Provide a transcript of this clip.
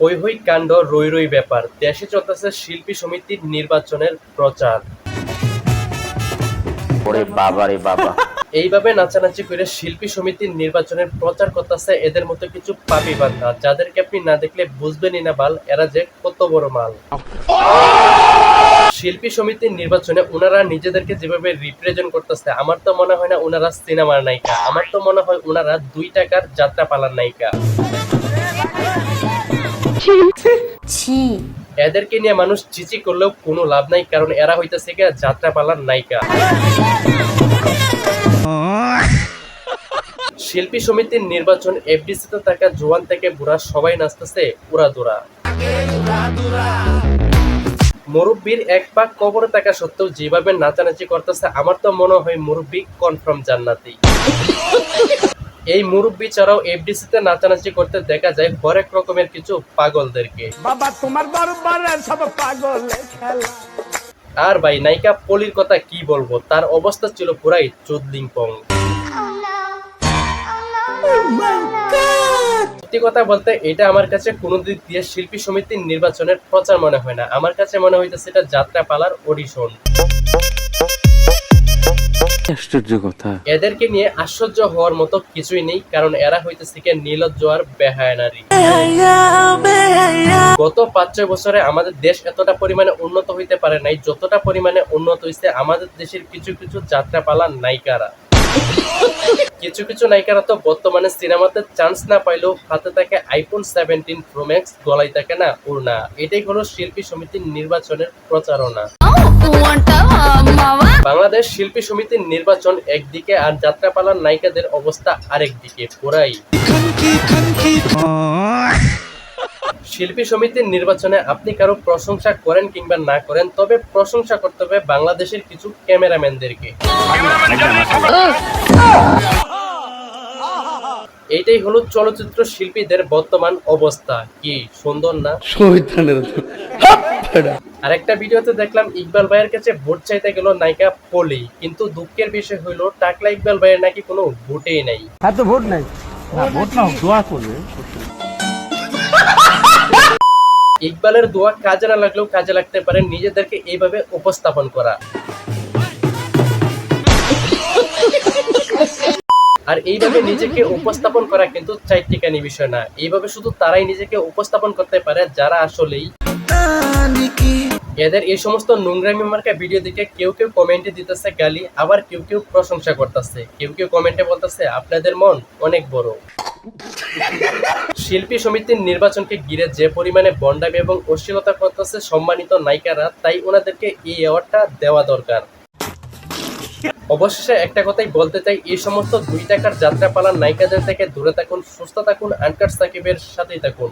হই হই কাণ্ড, রই রই ব্যাপার, দেশে চলতেছে শিল্পী সমিতির নির্বাচনের প্রচার। ওরে বাবা রে বাবা। এইভাবে নাচানাচি করে শিল্পী সমিতির নির্বাচনের প্রচার করতেছে এদের মতো কিছু পাপী বান্ধা, যাদেরকে আপনি না দেখলে বুঝবেনই না বাল এরা যে কত বড় মাল। শিল্পী সমিতির নির্বাচনে উনারা নিজেদেরকে যেভাবে রিপ্রেজেন্ট করতেছে, আমার তো মনে হয় না উনারা সিনেমার নায়িকা, আমার তো মনে হয় উনারা 2 টাকার যাত্রা পালার নায়িকা। এদেরকে নিয়ে মানুষ চিচি করলেও কোনো লাভ নাই, কারণ এরা হইতেছে কি যাত্রা পালার নায়িকা। শিল্পী সমিতির নির্বাচন, এফডিসিতে থাকা জোয়ান থেকে বুড়া সবাই নাচতেছে উড়াদুরা। মুরব্বীর এক পাক কবরে থাকা সত্ত্বেও যেভাবে নাচানাচি করতেছে, আমার তো মনে হয় মুরব্বী কনফার্ম জান্নাতি। এই মুরব্বী ছাড়াও এফডিসিতে নাচানাচি করতে দেখা যায় হরেক রকমের কিছু পাগলদেরকে। বাবা তোমার দরবারে সব পাগলের খেলা। আর ভাই নায়িকা পলির কথা কি বলবো, তার অবস্থা ছিল পুরাই চুদলিংপং। সত্যি কথা বলতে এটা আমার কাছে কোনো দিক দিয়ে শিল্পী সমিতির নির্বাচনের প্রচার মনে হয় না, আমার কাছে মনে হইতেছে এটা যাত্রা পালার অডিশন। আশ্চর্য কথা। এদেরকে নিয়ে আশ্চর্য হওয়ার মতো কিছুই নেই, কারণ এরা হইতেছে কি নির্লজ্জ আর বেহায়া নারী। গত 5-6 বছরে আমাদের দেশ এতটা পরিমাণে উন্নত হইতে পারে নাই যতটা পরিমাণে উন্নত হইছে আমাদের দেশের কিছু কিছু যাত্রা পালার নায়িকারা। কিছু কিছু নায়িকারা তো বর্তমানে সিনেমাতে চান্স না পাইলেও হাতে থাকে আইফোন 17 প্রো ম্যাক্স, গলায় থাকে না ওড়না। এটাই হলো শিল্পী সমিতির নির্বাচনের প্রচারণা। বাংলাদেশ শিল্পী সমিতির নির্বাচন একদিকে আর যাত্রাপালার নায়িকাদের অবস্থা আরেক দিকে পুরাই। শিল্পী সমিতির নির্বাচনে আপনি কারো প্রশংসা করেন কিংবা না করেন, তবে প্রশংসা করতে হবে বাংলাদেশের কিছু ক্যামেরাম্যানদেরকে। এইটাই হলো চলচ্চিত্র শিল্পীদের বর্তমান অবস্থা। কি সুন্দর না? আরেকটা ভিডিওতে দেখলাম ইকবাল ভাইয়ের কাছে ভোট চাইতে গেল নায়িকা পলি, কিন্তু দুঃখের বিষয় হইলো টাকলা ইকবাল ভাইয়ের নাকি কোনো ভোটেই নাই। এত ভোট নাই, না ভোট না দোয়া করবে। ইকবালের দোয়া কাজে না লাগলেও কাজে লাগতে পারে নিজেদেরকে এইভাবে উপস্থাপন করা। আর এইভাবে নিজেকে উপস্থাপন করা কিন্তু চাইটিকানি বিষয় না, এইভাবে শুধু তারাই নিজেকে উপস্থাপন করতে পারে যারা আসলেই। এদের এই সমস্ত নোংরামি মার্কা ভিডিও দেখে কেউ কেউ কমেন্টে দিতেছে গালি, আবার কেউ কেউ প্রশংসা করতেছে, কেউ কেউ কমেন্টে বলতেছে আপনাদের মন অনেক বড়। শিল্পী সমিতির নির্বাচনকে ঘিরে যে পরিমাণে বন্ডামি এবং অশ্লীলতা করতেছে সম্মানিত নায়িকারা, তাই ওনাদেরকে এই অ্যাওয়ার্ডটা দেওয়া দরকার। অবশেষে একটা কথাই বলতে চাই, এই সমস্ত 2 টাকার যাত্রা পালার নায়িকাদের থেকে দূরে থাকুন, সুস্থ থাকুন, আনকাট সাকিবের সাথেই থাকুন।